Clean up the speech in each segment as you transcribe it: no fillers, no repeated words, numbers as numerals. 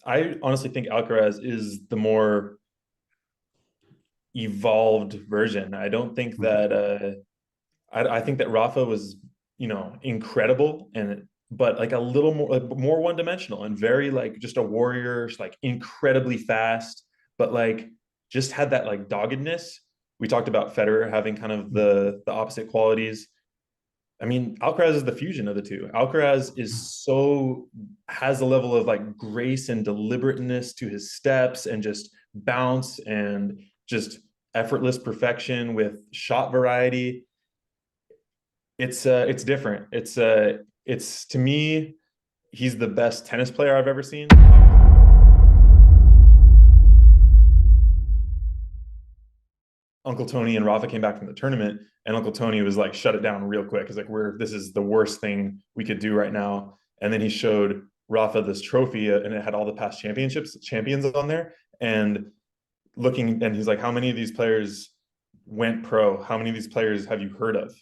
I honestly think Alcaraz is the more evolved version. I don't think that I think that Rafa was, incredible but like a little more more one dimensional and very like just a warrior, like incredibly fast, but like just had that like doggedness. We talked about Federer having kind of the opposite qualities. I mean, Alcaraz is the fusion of the two. Alcaraz has a level of like grace and deliberateness to his steps and just bounce and just effortless perfection with shot variety. It's different. It's to me, he's the best tennis player I've ever seen. Uncle Tony and Rafa came back from the tournament, and Uncle Tony was like, "Shut it down real quick." He's like, This is the worst thing we could do right now." And then he showed Rafa this trophy, and it had all the past champions on there. And and he's like, "How many of these players went pro? How many of these players have you heard of?"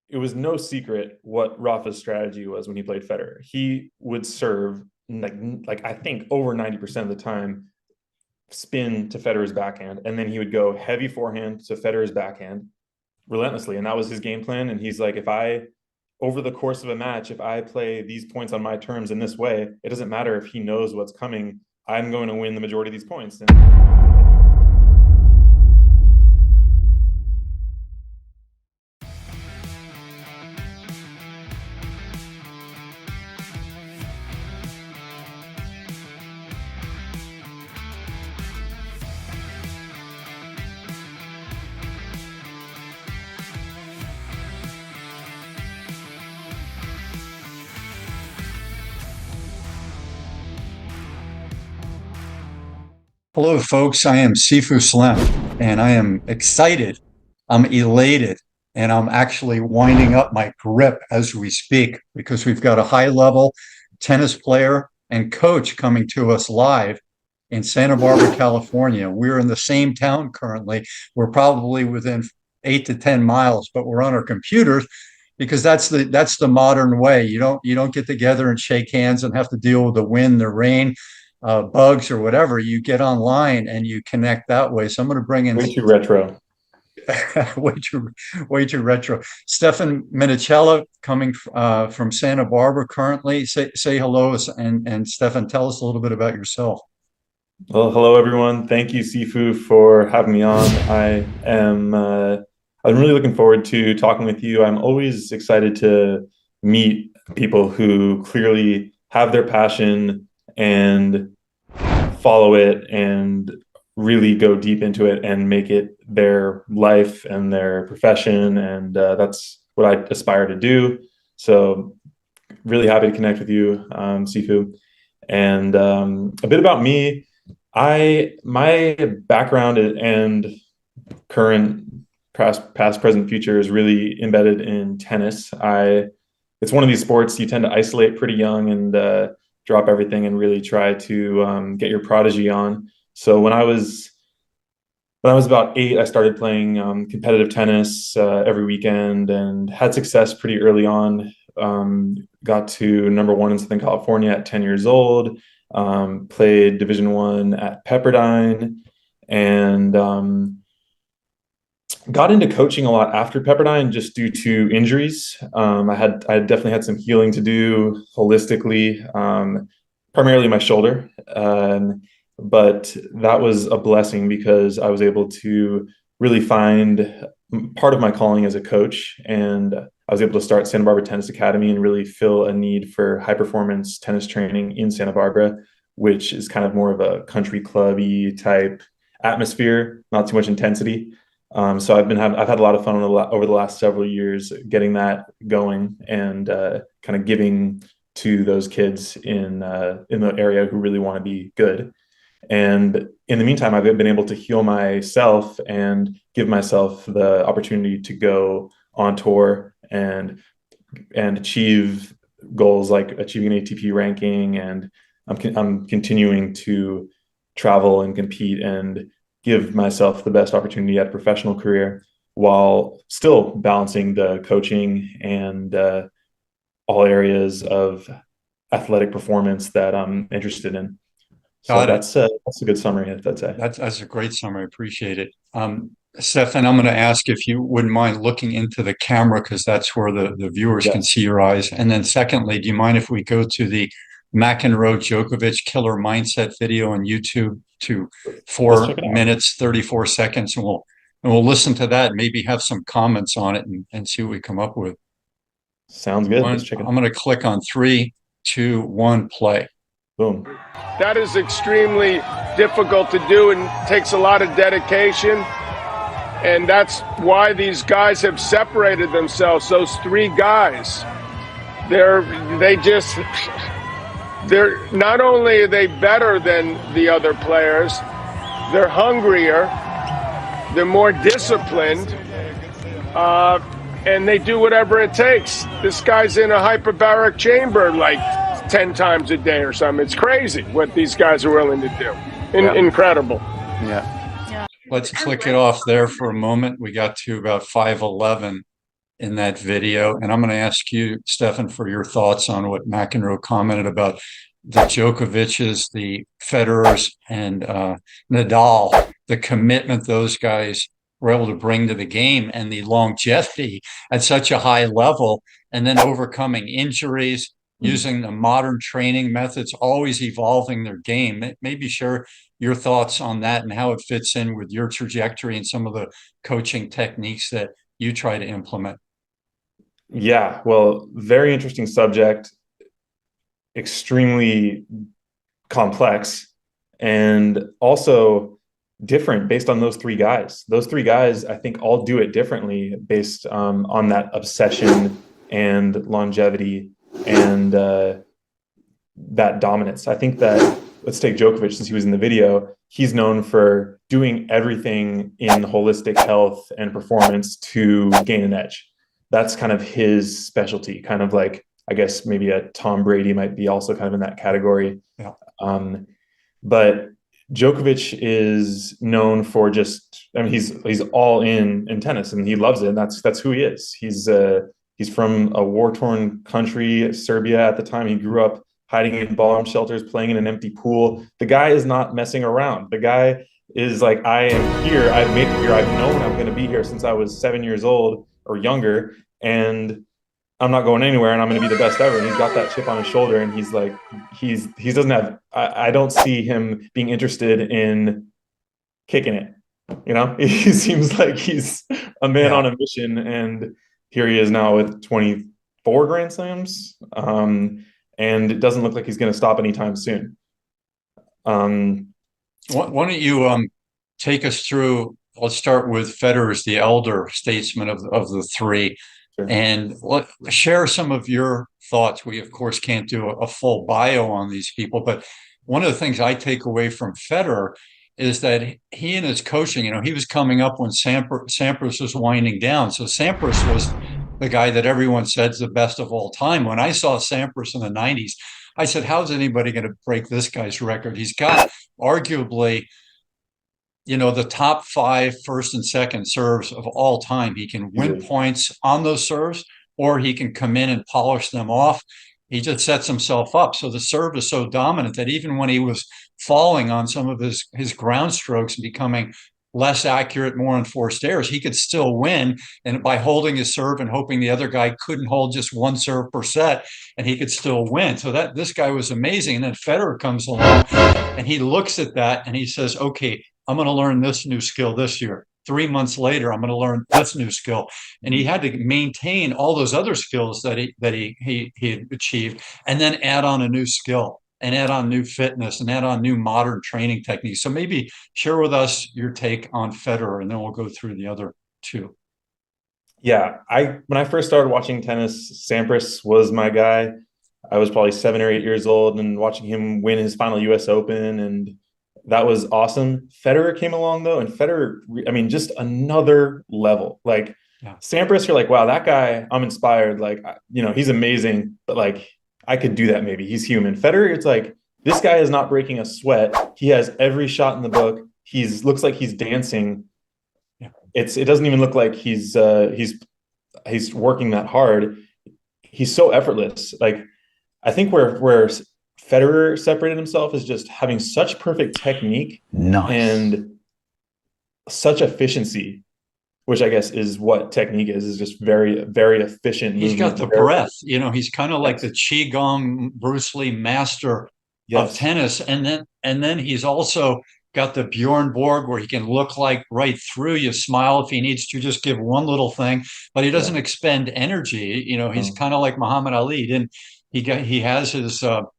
It was no secret what Rafa's strategy was when he played Federer. He would serve like I think over 90% of the time spin to Federer's backhand, and then he would go heavy forehand to Federer's backhand relentlessly, and that was his game plan. And he's like, if I over the course of a match, if I play these points on my terms in this way, it doesn't matter if he knows what's coming. I'm going to win the majority of these points. And Hello, folks. I am Sifu Slim, and I am excited. I'm elated, and I'm actually winding up my grip as we speak because we've got a high-level tennis player and coach coming to us live in Santa Barbara, California. We're in the same town currently. We're probably within 8 to 10 miles, but we're on our computers because that's the modern way. You don't get together and shake hands and have to deal with the wind, the rain, bugs or whatever. You get online and you connect that way. So I'm going to bring in way too retro. way too retro. Stefan Menichella coming from Santa Barbara currently. Say hello, and Stefan, tell us a little bit about yourself. Well, hello everyone. Thank you, Sifu, for having me on. I'm really looking forward to talking with you. I'm always excited to meet people who clearly have their passion and follow it and really go deep into it and make it their life and their profession. And that's what I aspire to do. So really happy to connect with you, Sifu. And a bit about me. My background and current, past, present, future is really embedded in tennis. It's one of these sports you tend to isolate pretty young and drop everything and really try to get your prodigy on. So when I was about 8, I started playing competitive tennis every weekend and had success pretty early on. Got to number 1 in Southern California at 10 years old. Played Division 1 at Pepperdine, and got into coaching a lot after Pepperdine just due to injuries. I definitely had some healing to do holistically, primarily my shoulder. But that was a blessing because I was able to really find part of my calling as a coach. And I was able to start Santa Barbara Tennis Academy and really fill a need for high performance tennis training in Santa Barbara, which is kind of more of a country clubby type atmosphere, not too much intensity. So I've had a lot of fun over the last several years getting that going and kind of giving to those kids in the area who really want to be good. And in the meantime, I've been able to heal myself and give myself the opportunity to go on tour and achieve goals like achieving an ATP ranking. And I'm continuing to travel and compete and give myself the best opportunity at a professional career while still balancing the coaching and all areas of athletic performance that I'm interested in. So Got it. that's a good summary, I'd say. That's a great summary. I appreciate it. Stefan, I'm going to ask if you wouldn't mind looking into the camera because that's where the viewers can Yeah, see your eyes. And then secondly, do you mind if we go to the McEnroe Djokovic killer mindset video on YouTube to let's 4 check it out. minutes, 34 seconds, and we'll listen to that and maybe have some comments on it and see what we come up with. Sounds good. Let's check it I'm out. going to click on 3, 2, 1, play. Boom. That is extremely difficult to do and takes a lot of dedication. And that's why these guys have separated themselves. Those three guys, they're not only are they better than the other players, they're hungrier, they're more disciplined, and they do whatever it takes. This guy's in a hyperbaric chamber like 10 times a day or something. It's crazy what these guys are willing to do. Incredible. Yeah. Let's click it off there for a moment. We got to about 5:11 in that video. And I'm going to ask you, Stefan, for your thoughts on what McEnroe commented about the Djokovic's, the Federers, and Nadal, the commitment those guys were able to bring to the game and the longevity at such a high level, and then overcoming injuries, using the modern training methods, always evolving their game. Maybe share your thoughts on that and how it fits in with your trajectory and some of the coaching techniques that you try to implement. Yeah, well, very interesting subject, extremely complex, and also different based on those three guys. Those three guys, I think, all do it differently based on that obsession and longevity and that dominance. I think that, let's take Djokovic since he was in the video. He's known for doing everything in holistic health and performance to gain an edge. That's kind of his specialty, kind of like, I guess maybe a Tom Brady might be also kind of in that category. Yeah. But Djokovic is known for just, I mean, he's all in tennis and he loves it. And that's who he is. He's from a war-torn country, Serbia at the time. He grew up hiding in bomb shelters, playing in an empty pool. The guy is not messing around. The guy is like, I am here. I've made it here. I've known I'm going to be here since I was 7 years old or younger. And I'm not going anywhere and I'm going to be the best ever. And he's got that chip on his shoulder. And he's like, he doesn't have, I don't see him being interested in kicking it. You know, he seems like he's a man on a mission. And here he is now with 24 Grand Slams. And it doesn't look like he's going to stop anytime soon. Why don't you take us through? Let's start with Federer as the elder statesman of the three, sure. And share some of your thoughts. We, of course, can't do a full bio on these people, but one of the things I take away from Federer is that he and his coaching, he was coming up when Sampras was winding down. So Sampras was the guy that everyone said is the best of all time. When I saw Sampras in the 90s, I said, how's anybody going to break this guy's record? He's got arguably, the top 5 first and second serves of all time. He can win points on those serves, or he can come in and polish them off. He just sets himself up. So the serve is so dominant that even when he was falling on some of his ground strokes and becoming less accurate, more enforced errors, he could still win. And by holding his serve and hoping the other guy couldn't hold just one serve per set, and he could still win. So this guy was amazing. And then Federer comes along and he looks at that and he says, okay, I'm going to learn this new skill this year. 3 months later, I'm going to learn this new skill. And he had to maintain all those other skills that he had achieved, and then add on a new skill and add on new fitness and add on new modern training techniques. So maybe share with us your take on Federer, and then we'll go through the other two. Yeah, when I first started watching tennis, Sampras was my guy. I was probably 7 or 8 years old and watching him win his final US Open, and that was awesome. Federer came along though, and Federer, I mean, just another level. Like Sampras, you're like, wow, that guy, I'm inspired. Like, he's amazing, but like, I could do that maybe. He's human. Federer, it's like, this guy is not breaking a sweat. He has every shot in the book. Looks like he's dancing. It doesn't even look like he's working that hard. he's so effortless. Like, I think where Federer separated himself is just having such perfect technique Nice. and such efficiency, which I guess is what technique is just very, very efficient He's got movement. the Very, breath, he's kind of like yes, the Qigong Bruce Lee master of yes, tennis. And then he's also got the Bjorn Borg where he can look like right through you, smile if he needs to, just give one little thing, but he yeah. doesn't expend energy. He's Um, kind of like Muhammad Ali. He has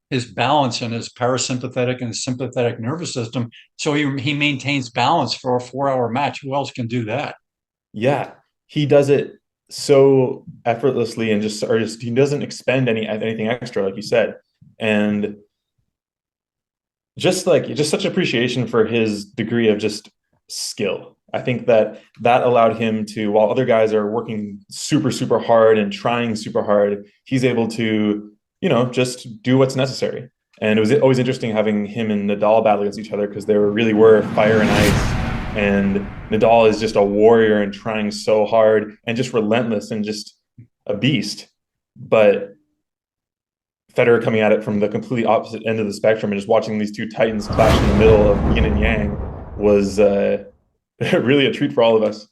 his balance and his parasympathetic and his sympathetic nervous system. So he maintains balance for a 4 hour match. Who else can do that? yeah, he does it so effortlessly and just he doesn't expend anything extra, like you said. And just such appreciation for his degree of just skill. I think that allowed him to, while other guys are working super, super hard and trying super hard, he's able to, just do what's necessary. And it was always interesting having him and Nadal battle against each other because they really were fire and ice. And Nadal is just a warrior and trying so hard and just relentless and just a beast. But Federer coming at it from the completely opposite end of the spectrum and just watching these two titans clash in the middle of yin and yang was really a treat for all of us.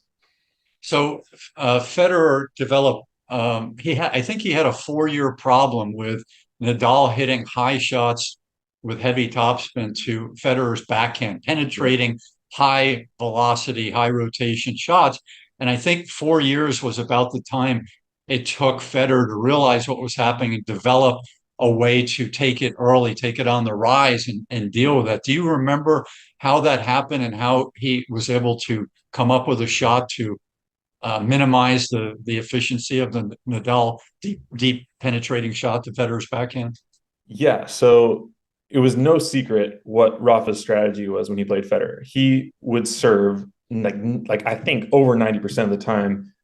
So Federer developed. I think he had a 4 year problem with Nadal hitting high shots with heavy topspin to Federer's backhand, Yeah. penetrating high velocity, high rotation shots. And I think 4 years was about the time it took Federer to realize what was happening and develop a way to take it early, take it on the rise, and deal with that. Do you remember how that happened and how he was able to come up with a shot to minimize the efficiency of the Nadal deep penetrating shot to Federer's backhand? Yeah, so it was no secret what Rafa's strategy was when he played Federer. He would serve like I think over 90% of the time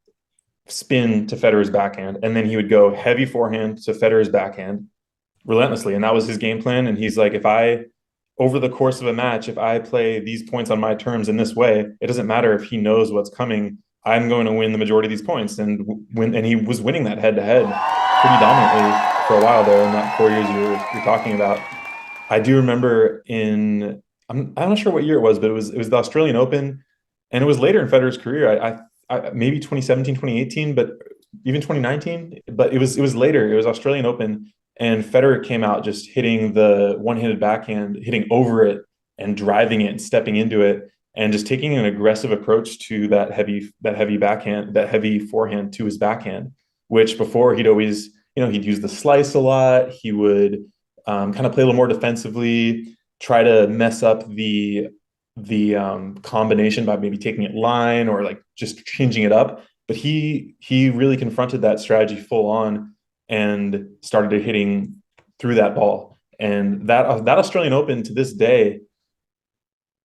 spin to Federer's backhand, and then he would go heavy forehand to Federer's backhand relentlessly, and that was his game plan. And he's like, if I over the course of a match, if I play these points on my terms in this way, it doesn't matter if he knows what's coming. I'm going to win the majority of these points, and he was winning that head to head pretty dominantly for a while there in that 4 years you're talking about. I do remember I'm not sure what year it was, but it was the Australian Open, and it was later in Federer's career. I maybe 2017, 2018, but even 2019. But it was later. It was Australian Open, and Federer came out just hitting the one-handed backhand, hitting over it and driving it and stepping into it, and just taking an aggressive approach to that heavy backhand, that heavy forehand to his backhand. Which before he'd always, he'd use the slice a lot. He would kind of play a little more defensively, try to mess up the combination by maybe taking it line or like just changing it up. But he really confronted that strategy full on and started hitting through that ball. And that Australian Open to this day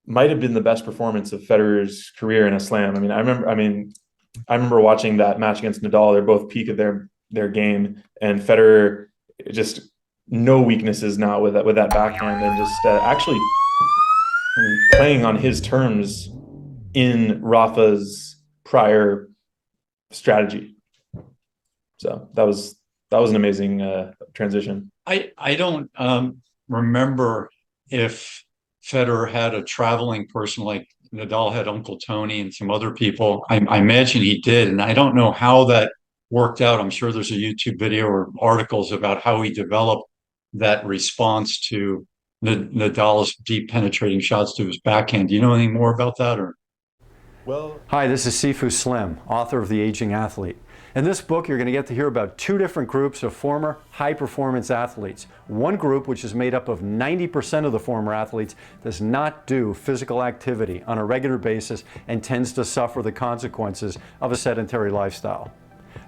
might have been the best performance of Federer's career in a slam. I remember watching that match against Nadal. They're both peak of their game, and Federer just no weaknesses now with that backhand and just actually playing on his terms in Rafa's prior strategy. So that was an amazing transition. I don't remember if Federer had a traveling person like Nadal had Uncle Tony and some other people. I imagine he did, and I don't know how that worked out. I'm sure there's a YouTube video or articles about how he developed that response to Nadal's deep penetrating shots to his backhand. Do you know anything more about that? Or Well, Hi, this is Sifu Slim, author of The Aging Athlete. In this book, you're going to get to hear about two different groups of former high-performance athletes. One group, which is made up of 90% of the former athletes, does not do physical activity on a regular basis and tends to suffer the consequences of a sedentary lifestyle.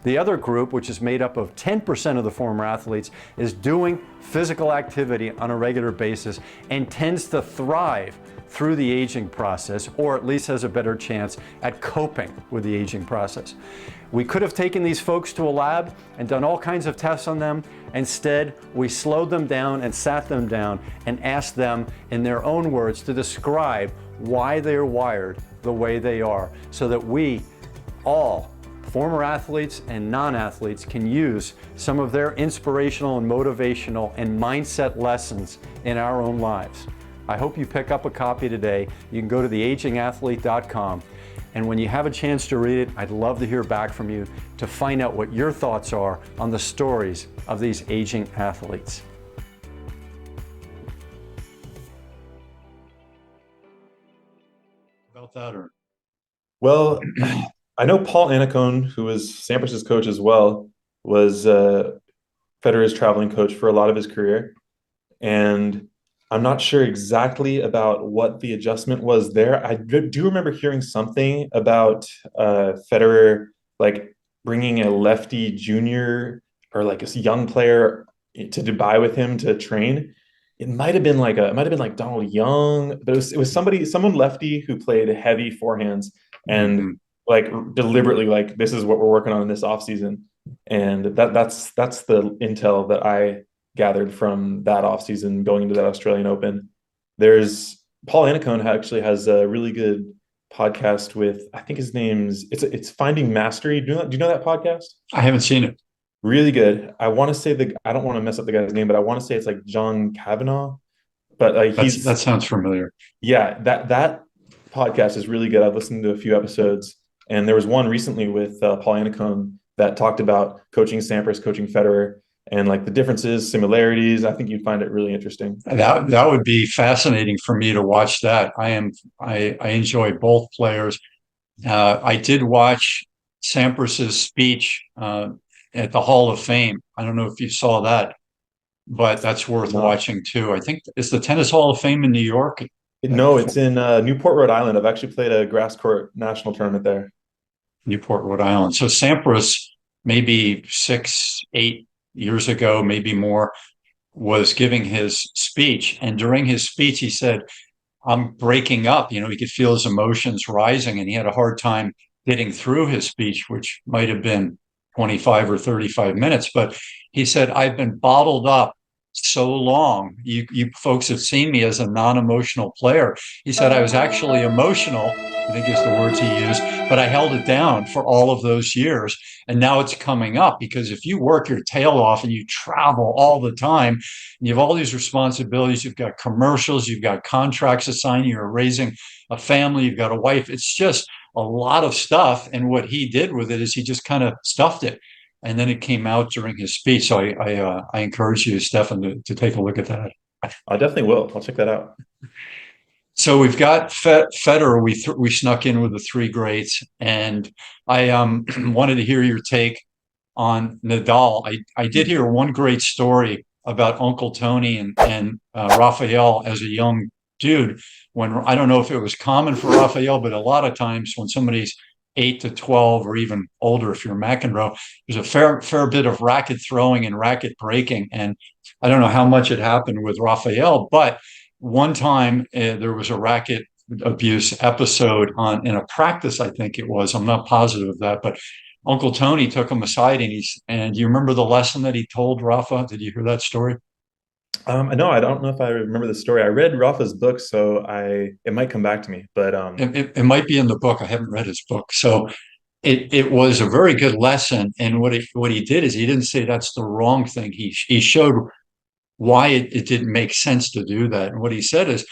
The other group, which is made up of 10% of the former athletes, is doing physical activity on a regular basis and tends to thrive through the aging process, or at least has a better chance at coping with the aging process. We could have taken these folks to a lab and done all kinds of tests on them. Instead, we slowed them down and sat them down and asked them, in their own words, to describe why they're wired the way they are, so that we all former athletes and non-athletes can use some of their inspirational and motivational and mindset lessons in our own lives. I hope you pick up a copy today. You can go to theagingathlete.com. And when you have a chance to read it, I'd love to hear back from you to find out what your thoughts are on the stories of these aging athletes. About that, or Well, I know Paul Annacone, who was Sampras's coach as well, was Federer's traveling coach for a lot of his career. And I'm not sure exactly about what the adjustment was there. I do remember hearing something about Federer like bringing a lefty junior or like a young player to Dubai with him to train. It might have been like Donald Young, but someone lefty who played heavy forehands and like deliberately like this is what we're working on in this off season. And that's the intel that I gathered from that offseason going into that Australian Open. There's Paul Annacone actually has a really good podcast with, I think his name's it's Finding Mastery. Do you know that podcast? I haven't seen it. Really good. I want to say I don't want to mess up the guy's name, but I want to say it's like John Kavanaugh. But like That sounds familiar. yeah, that podcast is really good. I've listened to a few episodes, and there was one recently with Paul Annacone that talked about coaching Sampras, coaching Federer, and like the differences, similarities. I think you'd find it really interesting. That would be fascinating for me to watch that. I enjoy both players. I did watch Sampras's speech at the Hall of Fame. I don't know if you saw that, but that's worth watching too. I think it's the Tennis Hall of Fame in New York. No, it's in Newport, Rhode Island. I've actually played a grass court national tournament there. Newport, Rhode Island. So Sampras, maybe 6-8 years ago, maybe more, was giving his speech. And during his speech, he said, I'm breaking up. He could feel his emotions rising, and he had a hard time getting through his speech, which might have been 25 or 35 minutes. But he said, I've been bottled up so long. You folks have seen me as a non-emotional player. He said, I was actually emotional, I think is the words he used, but I held it down for all of those years. And now it's coming up, because if you work your tail off and you travel all the time, and you have all these responsibilities, you've got commercials, you've got contracts assigned, you're raising a family, you've got a wife. It's just a lot of stuff. And what he did with it is he just kind of stuffed it. And then it came out during his speech. So I encourage you, Stefan, to take a look at that. I definitely will. I'll check that out. So we've got Federer. We snuck in with the three greats, and I wanted to hear your take on Nadal. I did hear one great story about Uncle Tony and Rafael as a young dude. When I don't know if it was common for Rafael, but a lot of times when somebody's 8 to 12 or even older, if you're McEnroe, there's a fair bit of racket throwing and racket breaking. And I don't know how much it happened with Rafael, but one time there was a racket abuse episode in a practice, I think it was. I'm not positive of that, but Uncle Tony took him aside and you remember the lesson that he told Rafa? Did you hear that story? No, I don't know if I remember the story. I read Rafa's book, so it might come back to me. But it might be in the book. I haven't read his book, so it was a very good lesson. And what he did is he didn't say that's the wrong thing. He showed why it didn't make sense to do that. And what he said is,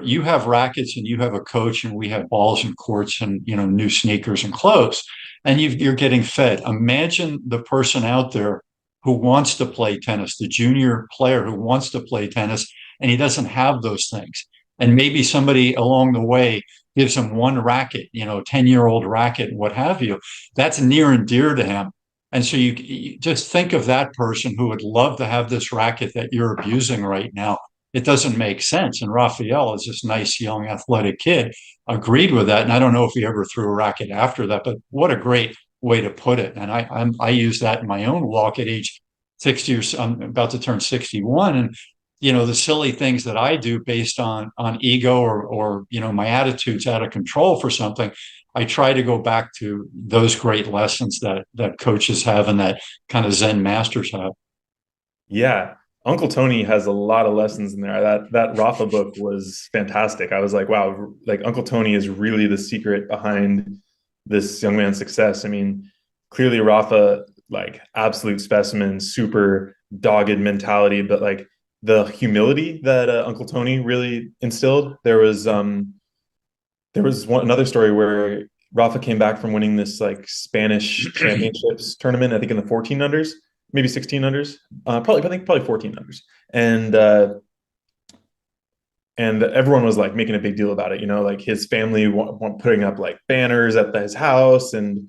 you have rackets and you have a coach, and we have balls and courts and new sneakers and clothes, and you're getting fed. Imagine the person out there who wants to play tennis, the junior player who wants to play tennis, and he doesn't have those things. And maybe somebody along the way gives him one racket, 10-year-old racket, what have you. That's near and dear to him. And so you just think of that person who would love to have this racket that you're abusing right now. It doesn't make sense. And Rafael is this nice, young, athletic kid, agreed with that. And I don't know if he ever threw a racket after that, but what a great way to put it. And I use that in my own walk at age 60, or I'm about to turn 61. And, the silly things that I do based on ego or my attitude's out of control for something, I try to go back to those great lessons that coaches have and that kind of Zen masters have. Yeah. Uncle Tony has a lot of lessons in there. That Rafa book was fantastic. I was like, wow, like Uncle Tony is really the secret behind this young man's success. I mean, clearly Rafa, like absolute specimen, super dogged mentality, but like the humility that Uncle Tony really instilled. Another story where Rafa came back from winning this like Spanish championships tournament, I think in the 14 unders, maybe 16 unders, probably 14 unders. And everyone was like making a big deal about it, like his family putting up like banners at his house, and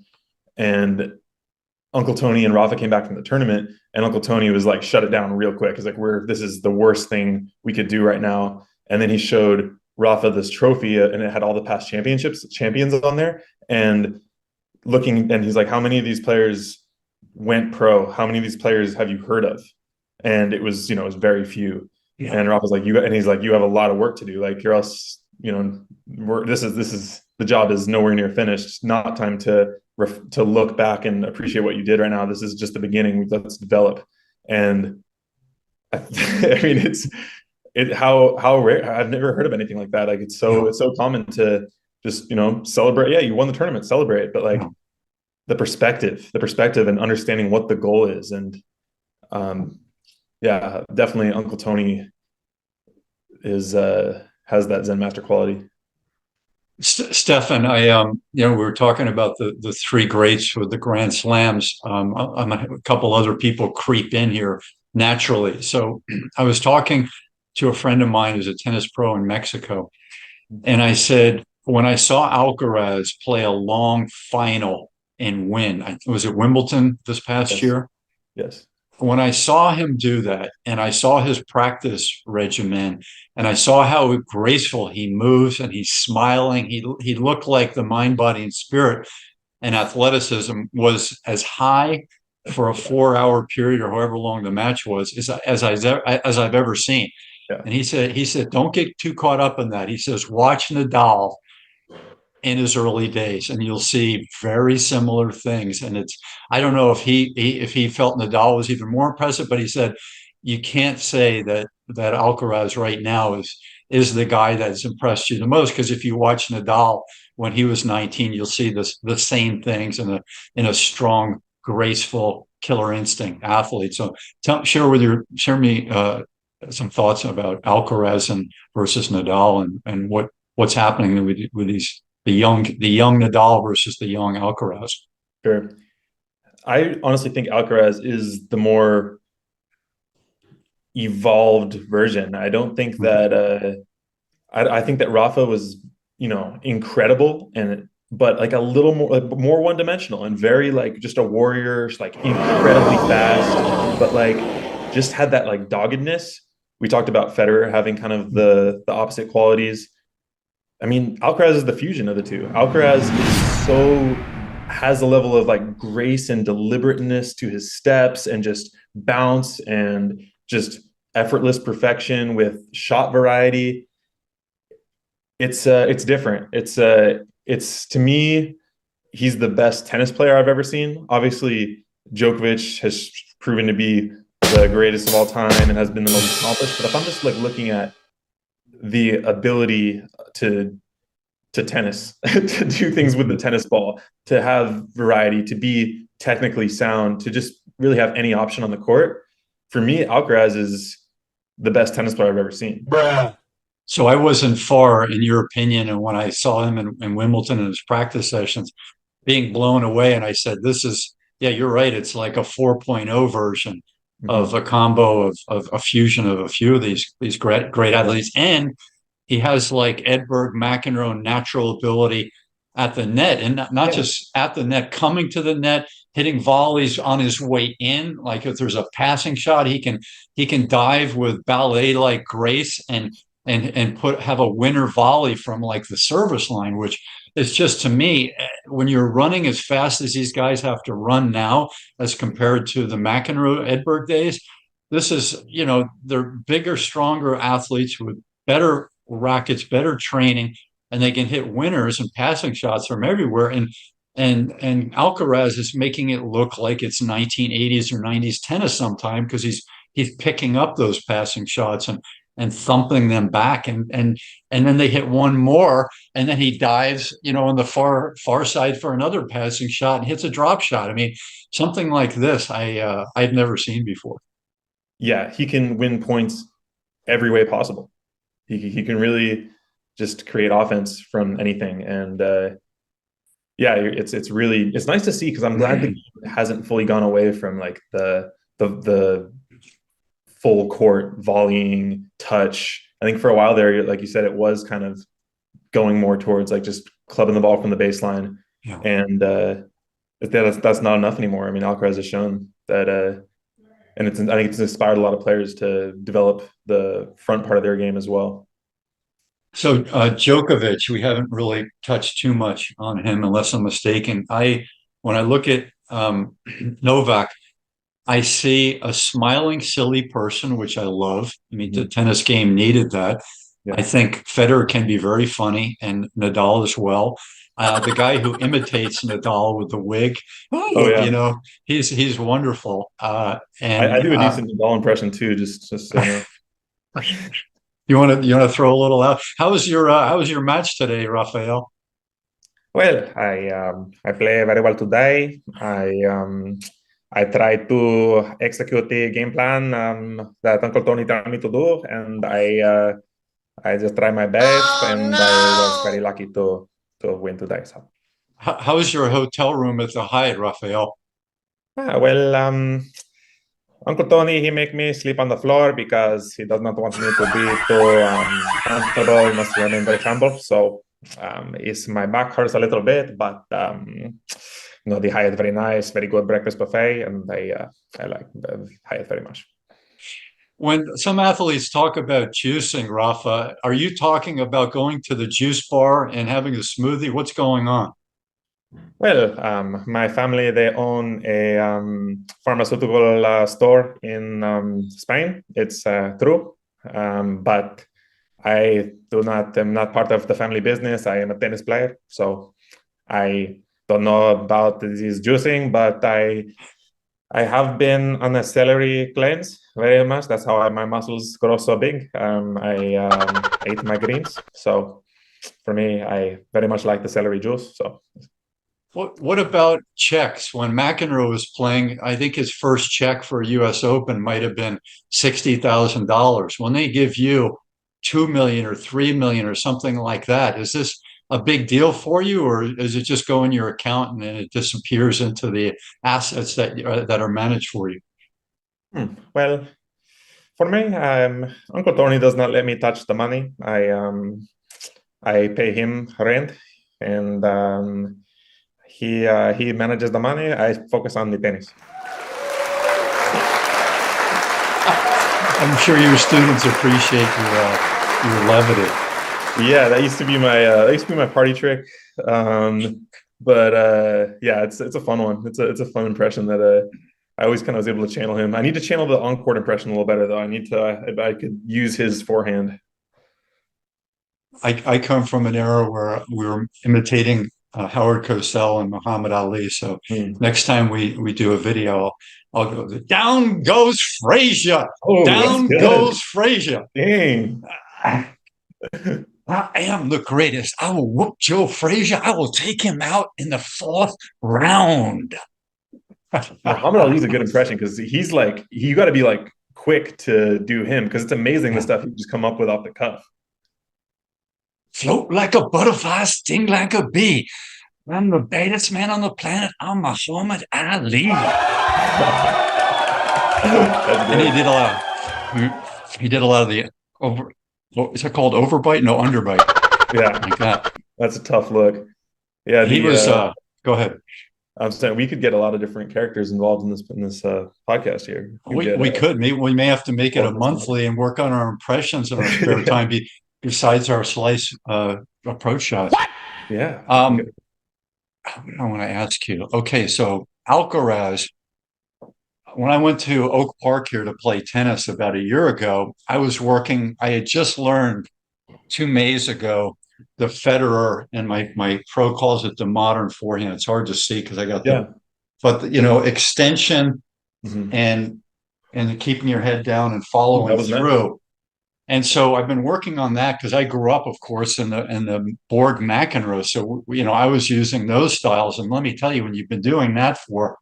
Uncle Tony and Rafa came back from the tournament, and Uncle Tony was like, shut it down real quick. He's like, this is the worst thing we could do right now. And then he showed Rafa this trophy, and it had all the past champions on there. And he's like, how many of these players went pro? How many of these players have you heard of? And it was very few. Yeah. And Rafa's like, he's like, you have a lot of work to do. Like, you're else, this is the job is nowhere near finished. It's not time to look back and appreciate what you did right now. This is just the beginning. Let's develop. And I mean, how rare. I've never heard of anything like that. Like, it's so common to just, celebrate. Yeah, you won the tournament, celebrate. But like the perspective and understanding what the goal is. And yeah, definitely Uncle Tony has that Zen master quality. Stefan, we were talking about the three greats with the Grand Slams. A couple other people creep in here naturally. So I was talking to a friend of mine who's a tennis pro in Mexico, and I said, when I saw Alcaraz play a long final and win, was it Wimbledon this past year? Yes. When I saw him do that, and I saw his practice regimen, and I saw how graceful he moves, and he's smiling, he looked like the mind, body, and spirit and athleticism was as high for a 4-hour period or however long the match was as I've ever seen. Yeah. And he said, don't get too caught up in that. He says, watch Nadal in his early days, and you'll see very similar things. And I don't know if he felt Nadal was even more impressive, but he said you can't say that Alcaraz right now is the guy that's impressed you the most, because if you watch Nadal when he was 19, you'll see the same things in a strong, graceful, killer instinct athlete. So share me some thoughts about Alcaraz versus Nadal, and what's happening with these. The young Nadal versus the young Alcaraz. Sure. I honestly think Alcaraz is the more evolved version. I don't think that I think that Rafa was, incredible, but like a little more one-dimensional and very like just a warrior, like incredibly fast, but like just had that like doggedness. We talked about Federer having kind of the opposite qualities. I mean, Alcaraz is the fusion of the two. Alcaraz has a level of like grace and deliberateness to his steps, and just bounce and just effortless perfection with shot variety. It's different. It's to me, he's the best tennis player I've ever seen. Obviously, Djokovic has proven to be the greatest of all time and has been the most accomplished. But if I'm just like looking at the ability to tennis, to do things with the tennis ball, to have variety, to be technically sound, to just really have any option on the court, for me, Alcaraz is the best tennis player I've ever seen. So I wasn't far, in your opinion, and when I saw him in Wimbledon in his practice sessions, being blown away, and I said, you're right, it's like a 4.0 version of a combo of a fusion of a few of these great athletes. And he has like Edberg, McEnroe natural ability at the net, and not just at the net, coming to the net, hitting volleys on his way in. Like if there's a passing shot, he can dive with ballet-like grace and have a winner volley from like the service line, which is just, to me, when you're running as fast as these guys have to run now, as compared to the McEnroe Edberg days, this is, they're bigger, stronger athletes with better rackets, better training, and they can hit winners and passing shots from everywhere. And Alcaraz is making it look like it's 1980s or 90s tennis sometime, because he's picking up those passing shots. and thumping them back, and then they hit one more, and then he dives, on the far side for another passing shot and hits a drop shot. I mean, something like this, I've never seen before. Yeah, he can win points every way possible. He can really just create offense from anything, and yeah, it's nice to see, because I'm glad the game hasn't fully gone away from like the full court volleying touch. I think for a while there, like you said, it was kind of going more towards like just clubbing the ball from the baseline, Yeah. and that's not enough anymore. I mean, Alcaraz has shown that, and I think it's inspired a lot of players to develop the front part of their game as well. So Djokovic, we haven't really touched too much on him, unless I'm mistaken. When I look at Novak, I see a smiling, silly person, which I love. I mean, the tennis game needed that. Yeah. I think Federer can be very funny, and Nadal as well. The guy who imitates Nadal with the wig, Oh yeah, he's wonderful. I do a decent Nadal impression too. Just so you know. You want to throw a little out? How was your match today, Rafael? Well, I play very well today. I tried to execute the game plan that Uncle Tony told me to do, and I just tried my best, and I was very lucky to win today. So, How's your hotel room at the Hyatt, Rafael? well, Uncle Tony, he make me sleep on the floor because he does not want me to be too comfortable. He must remain very humble. So my back hurts a little bit, but the Hyatt very nice, very good breakfast buffet, and I like the Hyatt very much. When some athletes talk about juicing, Rafa, are you talking about going to the juice bar and having a smoothie? What's going on? Well, my family, they own a pharmaceutical store in Spain. It's true, but am not part of the family business. I am a tennis player, so I don't know about this juicing, but I have been on a celery cleanse very much. That's how my muscles grow so big. I ate my greens, so for me, I very much like the celery juice. So. What about checks? When McEnroe was playing, I think his first check for a U.S. Open might have been $60,000. When they give you $2 million or $3 million or something like that, is this a big deal for you, or is it just go in your account and then it disappears into the assets that are managed for you? Well, for me, Uncle Tony does not let me touch the money. I pay him rent, and he manages the money. I focus on the tennis. I'm sure your students appreciate your levity. Yeah, that used to be my party trick. But yeah, it's a fun one. It's a fun impression that I always kind of was able to channel him. I need to channel the on-court impression a little better though. I could use his forehand. I come from an era where we were imitating Howard Cosell and Muhammad Ali. So next time we do a video, I'll go, down goes Frazier. Oh, down goes Frazier. Dang. I am the greatest. I will whoop Joe Frazier. I will take him out in the 4th round. Muhammad Ali's a good impression because he's like, you got to be like quick to do him because it's amazing the stuff you just come up with off the cuff. Float like a butterfly, sting like a bee. I'm the baddest man on the planet. I'm Muhammad Ali. And he did a lot of the what is it called? Overbite? No, underbite. Yeah, like that. That's a tough look. Yeah, he was. Go ahead. I'm saying we could get a lot of different characters involved in this podcast here. We could. Maybe we may have to make it a monthly and work on our impressions in our spare time. Besides our slice approach shots. What? Yeah. I want to ask you. Okay, so Alcaraz, when I went to Oak Park here to play tennis about a year ago, I had just learned 2 Mays ago the Federer, and my pro calls it the modern forehand. It's hard to see because I got extension and keeping your head down and following through. Nice. And so I've been working on that because I grew up, of course, in the Borg McEnroe. So, I was using those styles. And let me tell you, when you've been doing that for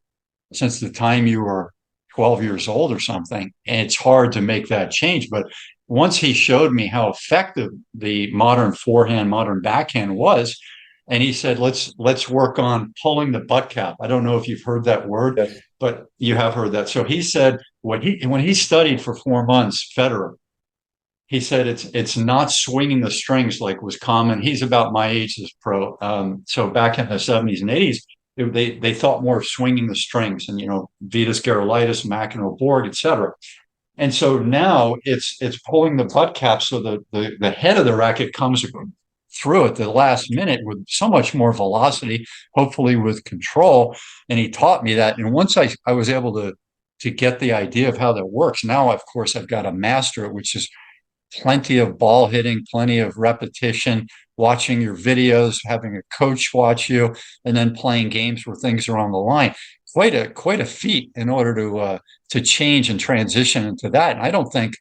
since the time you were 12 years old or something, and it's hard to make that change. But once he showed me how effective the modern forehand, modern backhand was, and he said, let's work on pulling the butt cap. I don't know if you've heard that word, Yes. but you have heard that. So he said when he studied for 4 months, Federer, he said it's not swinging the strings like was common. He's about my age as pro. So back in the 70s and 80s, they thought more of swinging the strings, and Vitas Gerulaitis, McEnroe, Borg, etc. And so now it's pulling the butt cap so the head of the racket comes through at the last minute with so much more velocity, hopefully with control. And he taught me that. And once I was able to get the idea of how that works, now of course I've got to master it, which is plenty of ball hitting, plenty of repetition, watching your videos, having a coach watch you, and then playing games where things are on the line. Quite a feat in order to change and transition into that. And I don't think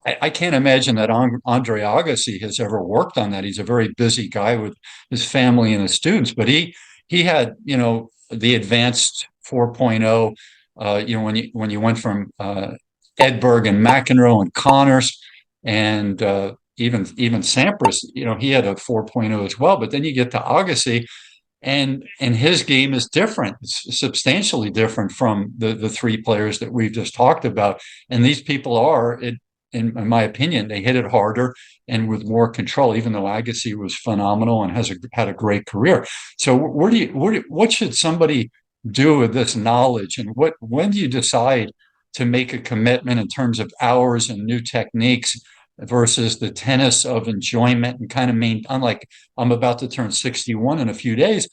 I can't imagine that Andre Agassi has ever worked on that. He's a very busy guy with his family and his students, but he had the advanced 4.0. When you went from Edberg and McEnroe and Connors and even Sampras, he had a 4.0 as well. But then you get to Agassi, and his game is different. It's substantially different from the three players that we've just talked about. And these people in my opinion, they hit it harder and with more control, even though Agassi was phenomenal and had a great career. So what should somebody do with this knowledge, and when do you decide to make a commitment in terms of hours and new techniques versus the tennis of enjoyment and kind of unlike I'm about to turn 61 in a few days,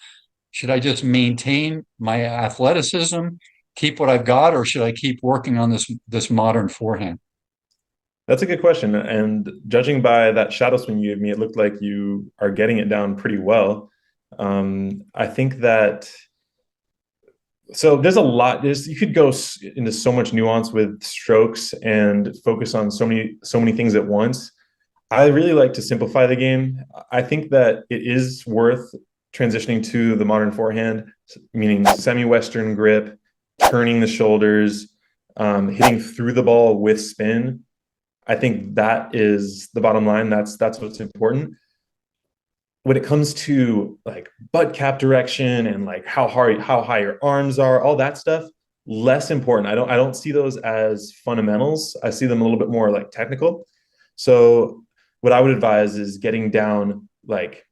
should I just maintain my athleticism, keep what I've got, or should I keep working on this modern forehand? That's a good question. And judging by that shadow swing you gave me, it looked like you are getting it down pretty well. I think that there's a lot. You could go into so much nuance with strokes and focus on so many things at once. I really like to simplify the game. I think that it is worth transitioning to the modern forehand, meaning semi-Western grip, turning the shoulders, hitting through the ball with spin. I think that is the bottom line. That's what's important. When it comes to like butt cap direction and like how high your arms are, all that stuff, less important. I don't see those as fundamentals. I see them a little bit more like technical. So what I would advise is getting down like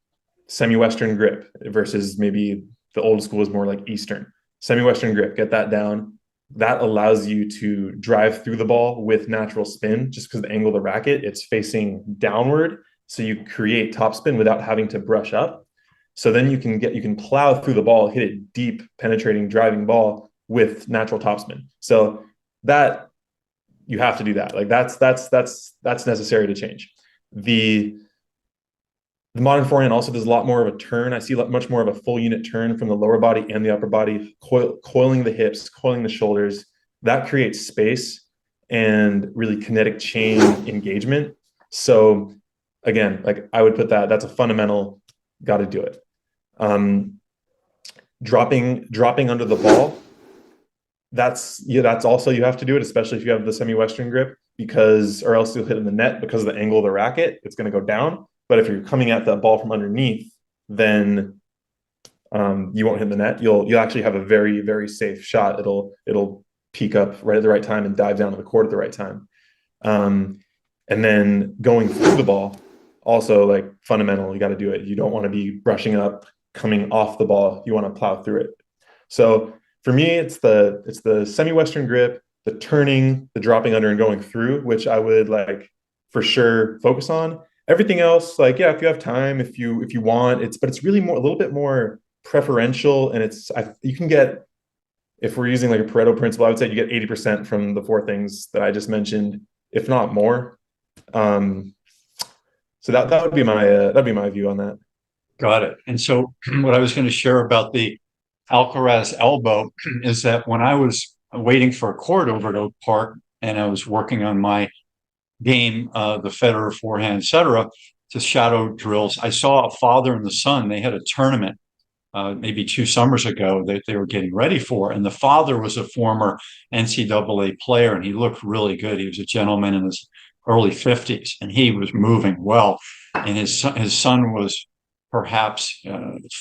semi-Western grip versus maybe the old school is more like Eastern. Semi-Western grip, get that down. That allows you to drive through the ball with natural spin just because the angle of the racket, it's facing downward. So you create topspin without having to brush up. So then you can plow through the ball, hit it deep, penetrating, driving ball with natural topspin. So that you have to do that. Like that's necessary to change. The modern forehand also does a lot more of a turn. I see much more of a full unit turn from the lower body and the upper body, coiling the hips, coiling the shoulders. That creates space and really kinetic chain engagement. So again, like I would put that's a fundamental, got to do it. Dropping under the ball, that's also, you have to do it, especially if you have the semi-Western grip, or else you'll hit in the net because of the angle of the racket. It's going to go down. But if you're coming at that ball from underneath, then you won't hit the net. You'll actually have a very, very safe shot. It'll peak up right at the right time and dive down to the court at the right time. And then going through the ball, also like fundamental, you got to do it. You don't want to be brushing up, coming off the ball. You want to plow through it. So for me, it's the semi-Western grip, the turning, the dropping under and going through, which I would like for sure focus on. Everything else, like, yeah, if you have time, if you want, but it's really a little bit more preferential. And you can get, if we're using like a Pareto principle, I would say you get 80% from the four things that I just mentioned, if not more. So that would be my view on that. Got it. And so what I was going to share about the Alcaraz elbow is that when I was waiting for a court over at Oak Park and I was working on my game, the Federer forehand, etc., to shadow drills. I saw a father and the son. They had a tournament maybe 2 summers ago that they were getting ready for. And the father was a former NCAA player, and he looked really good. He was a gentleman in his early 50s, and he was moving well. And his son was perhaps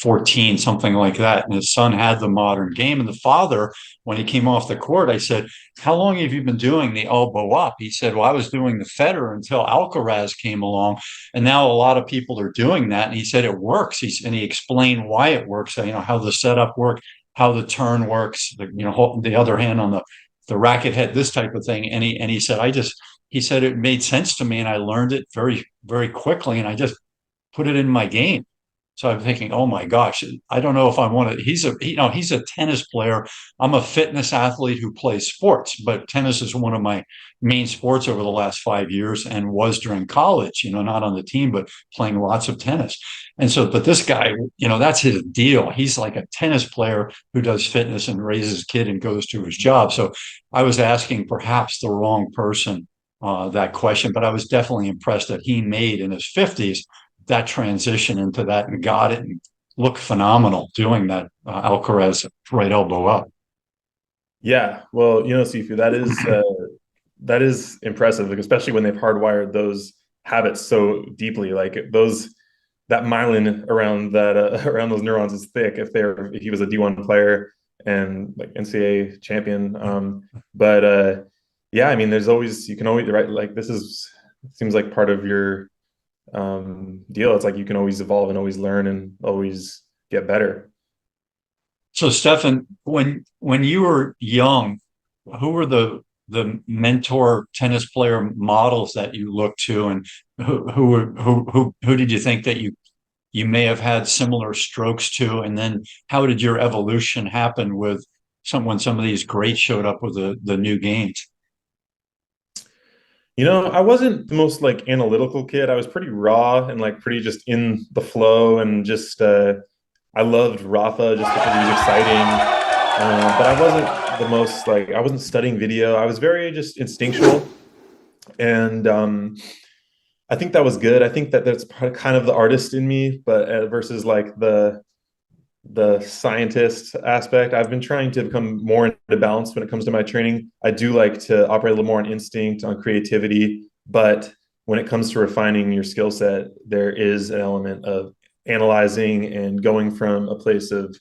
14, something like that. And his son had the modern game. And the father, when he came off the court, I said, "How long have you been doing the elbow up?" He said, "Well, I was doing the Federer until Alcaraz came along. And now a lot of people are doing that." And he said, "It works." And he explained why it works, how the setup works, how the turn works, the other hand on the racket head, this type of thing. And he said, he said, "It made sense to me. And I learned it very, very quickly. And I just put it in my game." So I'm thinking, oh my gosh, I don't know if I want to. He's a tennis player. I'm a fitness athlete who plays sports, but tennis is one of my main sports over the last 5 years, and was during college. Not on the team, but playing lots of tennis. And so, but this guy, that's his deal. He's like a tennis player who does fitness and raises his kid and goes to his job. So I was asking perhaps the wrong person that question, but I was definitely impressed that he made in his 50s that transition into that and got it and looked phenomenal doing that Alcaraz right elbow up. Yeah, well, Sifu, that is impressive, like, especially when they've hardwired those habits so deeply. Like that myelin around around those neurons is thick. If he was a D1 player and like NCAA champion, but yeah, I mean, you can always, right? Like seems like part of your deal. It's like you can always evolve and always learn and always get better. So Stefan, when you were young, who were the mentor tennis player models that you looked to, and who did you think that you may have had similar strokes to? And then how did your evolution happen with when some of these greats showed up with the new games? I wasn't the most like analytical kid. I was pretty raw and like pretty just in the flow, and just I loved Rafa just because he was exciting. But I wasn't the most like, I wasn't studying video. I was very just instinctual, and I think that was good. I think that's kind of the artist in me, but versus like the scientist aspect. I've been trying to become more into balance when it comes to my training. I do like to operate a little more on instinct, on creativity, but when it comes to refining your skill set, there is an element of analyzing and going from a place of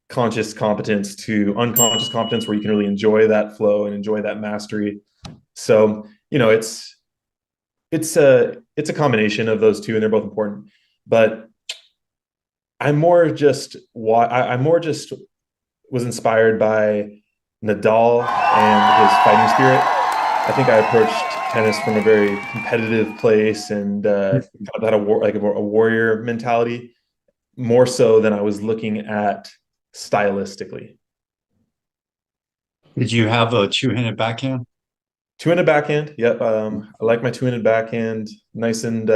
conscious competence to unconscious competence, where you can really enjoy that flow and enjoy that mastery. So, it's a combination of those two, and they're both important. But I more just was inspired by Nadal and his fighting spirit. I think I approached tennis from a very competitive place, and kind of had a warrior mentality, more so than I was looking at stylistically. Did you have a two-handed backhand? Two-handed backhand, yep. I like my two-handed backhand, nice and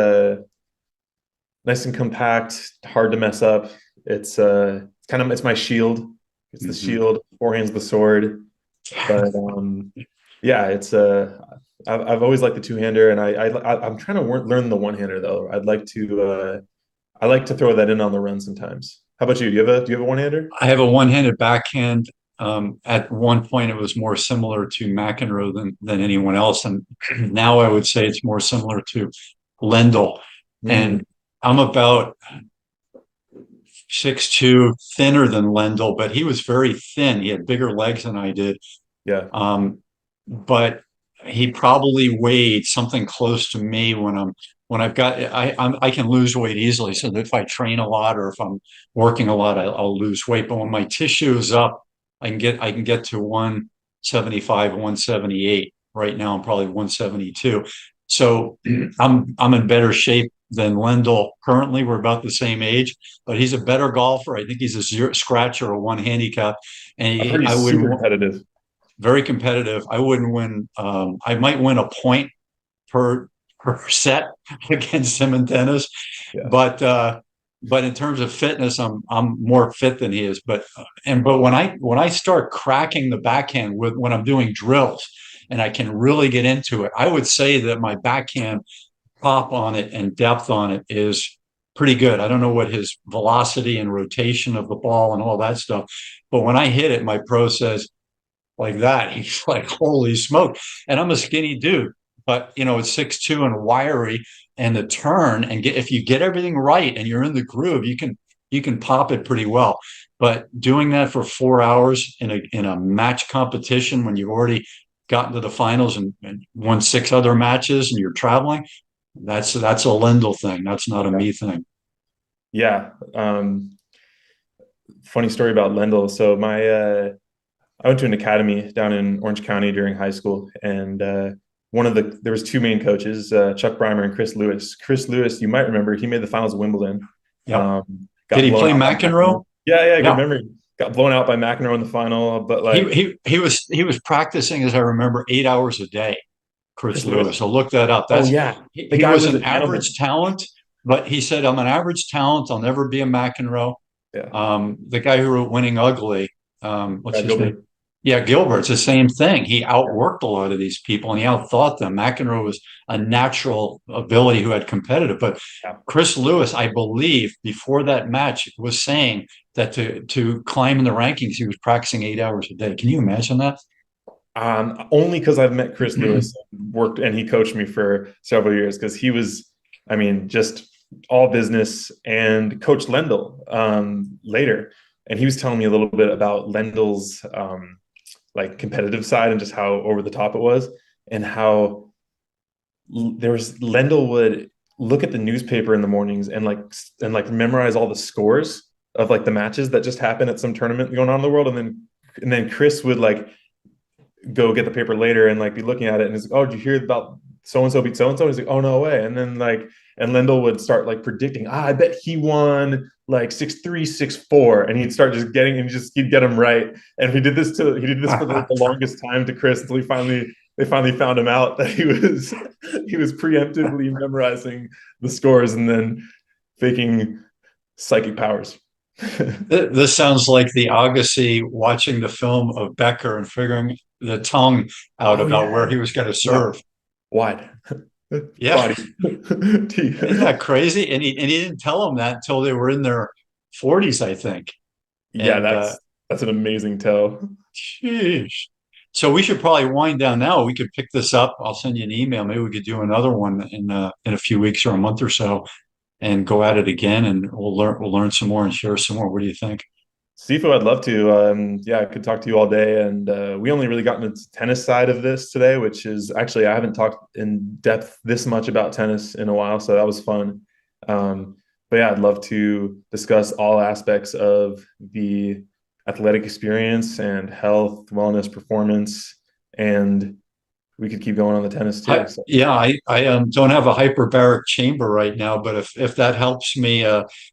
compact, hard to mess up. It's it's my shield. It's the shield. Forehand's the sword. But yeah, I've always liked the two-hander, and I'm trying to learn the one-hander though. I like to throw that in on the run sometimes. How about you? Do you have a one-hander? I have a one-handed backhand. At one point, it was more similar to McEnroe than anyone else, and now I would say it's more similar to Lendl. And I'm about 6'2", thinner than Lendl, but he was very thin. He had bigger legs than I did. Yeah. But he probably weighed something close to me I can lose weight easily. So if I train a lot or if I'm working a lot, I'll lose weight. But when my tissue is up, I can get to 175, 178. Right now, I'm probably 172. So I'm in better shape than Lendl. Currently, we're about the same age, but he's a better golfer. I think he's a zero scratch or a one handicap, and he's super competitive. Very competitive. I wouldn't win. I might win a point per set against him in tennis, yeah. But in terms of fitness, I'm more fit than he is. But when I start cracking the backhand when I'm doing drills, and I can really get into it. I would say that my backhand pop on it and depth on it is pretty good. I don't know what his velocity and rotation of the ball and all that stuff, but when I hit it, my pro says like that, he's like, holy smoke. And I'm a skinny dude, but it's 6'2" and wiry, and the turn and if you get everything right and you're in the groove, you can pop it pretty well. But doing that for 4 hours in a match competition when you've already gotten to the finals and won 6 other matches and you're traveling, that's a Lendl thing. That's not a me thing. Yeah. Funny story about Lendl. So I went to an academy down in Orange County during high school, and there was 2 main coaches, Chuck Breimer and Chris Lewis. Chris Lewis, you might remember, he made the finals of Wimbledon. Yeah. Did he play McEnroe? Yeah, good memory. Got blown out by McEnroe in the final, but like he was practicing, as I remember, 8 hours a day. Chris Lewis. So look that up. That's, he was an average talent, but he said, I'm an average talent. I'll never be a McEnroe. Yeah. The guy who wrote Winning Ugly, what's his name? Yeah, Gilbert's the same thing. He outworked a lot of these people and he outthought them. McEnroe was a natural ability who had competitive, but Chris Lewis, I believe, before that match was saying that to climb in the rankings, he was practicing 8 hours a day. Can you imagine that? Only because I've met Chris Lewis, worked, and he coached me for several years, because he was, just all business, and coached Lendl later. And he was telling me a little bit about Lendl's like competitive side and just how over the top it was, and how Lendl would look at the newspaper in the mornings and memorize all the scores of like the matches that just happened at some tournament going on in the world, and then Chris would like go get the paper later and like be looking at it, and he's like, oh, did you hear about so and so beat so and so? He's like, oh, no way. And then and Lendl would start like predicting, I bet he won like 6-3, 6-4, and he'd start just getting, and he'd get him right. And he did this for the longest time to Chris, until they finally found him out that he was preemptively memorizing the scores and then faking psychic powers. This sounds like the Agassi watching the film of Becker and figuring the tongue out about where he was going to serve. Wide. Yeah. Isn't that crazy? And he didn't tell them that until they were in their 40s, I think. Yeah, and, that's an amazing tell. Sheesh. So we should probably wind down now. We could pick this up. I'll send you an email. Maybe we could do another one in a few weeks or a month or so, and go at it again, and we'll learn some more and share some more. What do you think? Sifu, I'd love to. I could talk to you all day, and we only really got into the tennis side of this today, which is actually, I haven't talked in depth this much about tennis in a while, so that was fun. But yeah, I'd love to discuss all aspects of the athletic experience and health, wellness, performance, and we could keep going on the tennis too. I don't have a hyperbaric chamber right now, but if that helps me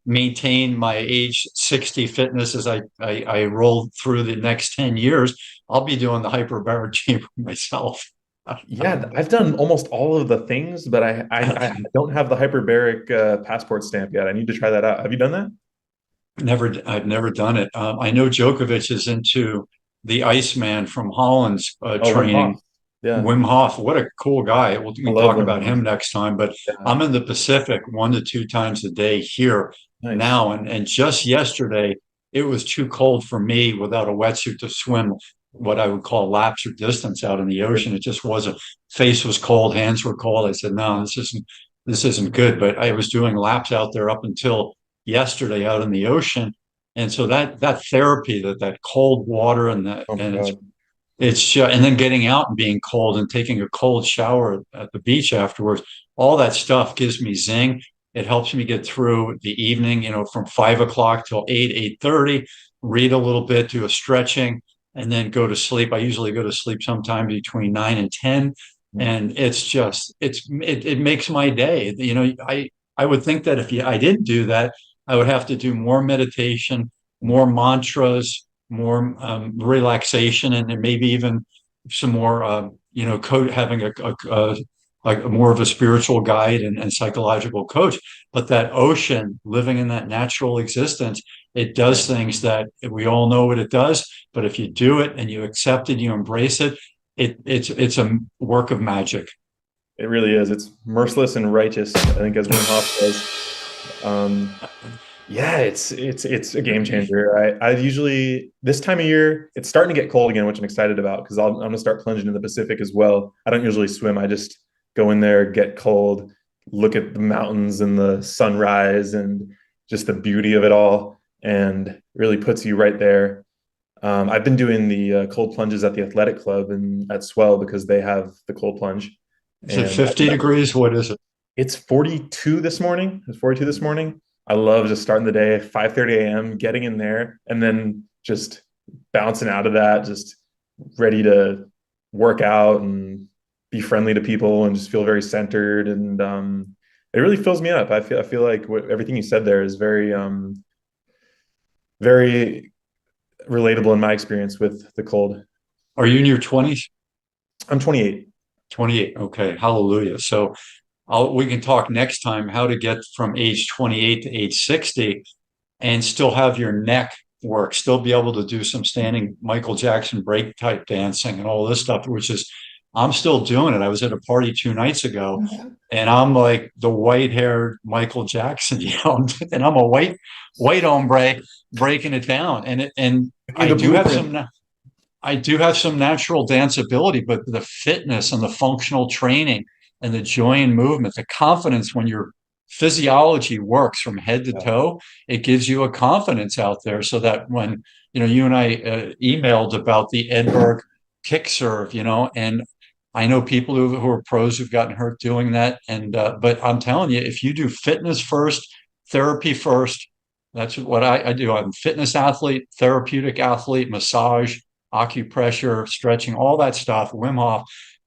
maintain my age 60 fitness as I roll through the next 10 years, I'll be doing the hyperbaric chamber myself. Yeah, I've done almost all of the things, but I don't have the hyperbaric passport stamp yet. I need to try that out. Have you done that? I've never done it. I know Djokovic is into the Iceman from Holland's training. Yeah. Wim Hof, what a cool guy. We can talk about him next time, but I'm in the Pacific 1 to 2 times a day here now. And just yesterday, it was too cold for me without a wetsuit to swim what I would call laps or distance out in the ocean. It just wasn't, face was cold, hands were cold. I said, no, this isn't good. But I was doing laps out there up until yesterday out in the ocean. And so that therapy, that cold water and it's and then getting out and being cold and taking a cold shower at the beach afterwards, all that stuff gives me zing. It helps me get through the evening, from 5 o'clock till 8:30, read a little bit, do a stretching, and then go to sleep. I usually go to sleep sometime between 9 and 10. And it's just, it makes my day. I would think that if I didn't do that, I would have to do more meditation, more mantras, more relaxation, and then maybe even some more, having a more of a spiritual guide and psychological coach. But that ocean, living in that natural existence, it does things that we all know what it does. But if you do it and you accept it, you embrace it, it's a work of magic. It really is. It's merciless and righteous, I think, as Wim Hof says. Yeah, it's a game changer. I usually this time of year it's starting to get cold again, which I'm excited about because I'm gonna start plunging in the Pacific as well. I don't usually swim. I just go in there, get cold, look at the mountains and the sunrise and just the beauty of it all, and really puts you right there. I've been doing the cold plunges at the athletic club and at Swell because they have the cold plunge, Is it and 50 degrees? What is it? it's 42 this morning. It's 42 this morning. I love just starting the day at 5:30 a.m., getting in there, and then just bouncing out of that, just ready to work out and be friendly to people and just feel very centered. And it really fills me up. I feel like everything you said there is very relatable in my experience with the cold. Are you in your 20s? I'm 28. 28. Okay. Hallelujah. So we can talk next time how to get from age 28 to age 60 and still have your neck work, still be able to do some standing Michael Jackson break type dancing and all this stuff, which is, I'm still doing it. I was at a party 2 nights ago and I'm like the white haired Michael Jackson, and I'm a white hombre breaking it down. And I do have some natural dance ability, but the fitness and the functional training and the joy in movement, the confidence when your physiology works from head to toe, it gives you a confidence out there so that when, you and I emailed about the Edberg kick serve, and I know people who are pros who've gotten hurt doing that. And, but I'm telling you, if you do fitness first, therapy first, that's what I do. I'm a fitness athlete, therapeutic athlete, massage, acupressure, stretching, all that stuff, Wim Hof,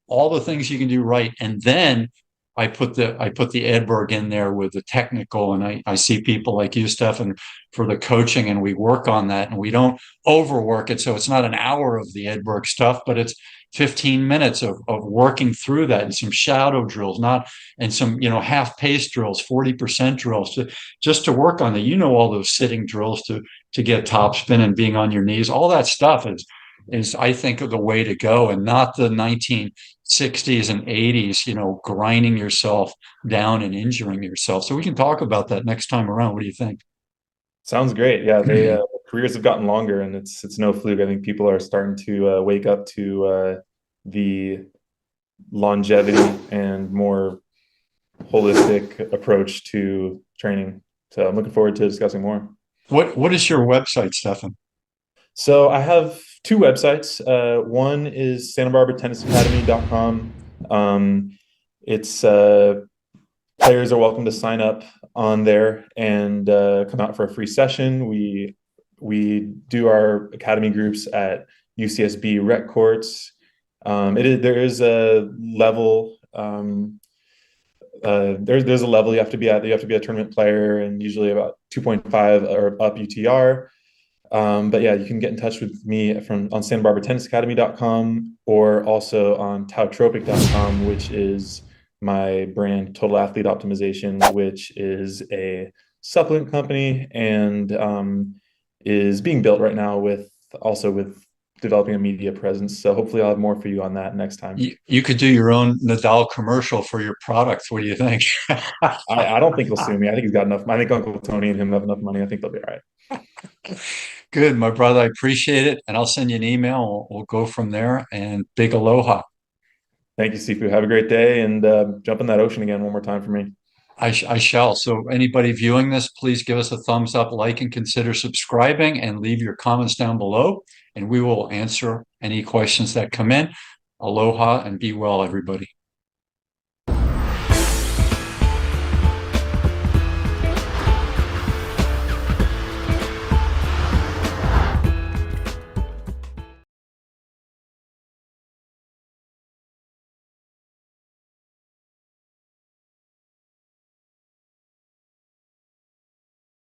all the things you can do right. And then I put the Edberg in there with the technical, and I see people like you, Stefan, for the coaching, and we work on that, and we don't overwork it. So it's not an hour of the Edberg stuff, but it's 15 minutes of working through that, and some shadow drills, and some, half pace drills, 40% drills just to work on that. All those sitting drills to get topspin and being on your knees, all that stuff is I think the way to go, and not the 1960s and 80s, grinding yourself down and injuring yourself. So we can talk about that next time around. What do you think? Sounds great. Yeah, they careers have gotten longer, and it's no fluke. I think people are starting to wake up to the longevity and more holistic approach to training. So I'm looking forward to discussing more. What is your website, Stefan? So I have two websites. One is SantaBarbaraTennisAcademy.com. It's players are welcome to sign up on there and come out for a free session. We do our academy groups at UCSB rec courts. There is a level. There's a level you have to be at. You have to be a tournament player, and usually about 2.5 or up UTR. But yeah, you can get in touch with me on SantaBarbaraTennisAcademy.com or also on Tautropic.com, which is my brand, Total Athlete Optimization, which is a supplement company and is being built right now with developing a media presence. So hopefully I'll have more for you on that next time. You could do your own Nadal commercial for your product. What do you think? I don't think he'll sue me. I think he's got enough. I think Uncle Tony and him have enough money. I think they'll be all right. Good, my brother. I appreciate it. And I'll send you an email. We'll go from there. And big aloha. Thank you, Sifu. Have a great day, and jump in that ocean again one more time for me. I shall. So anybody viewing this, please give us a thumbs up, like, and consider subscribing, and leave your comments down below, and we will answer any questions that come in. Aloha and be well, everybody.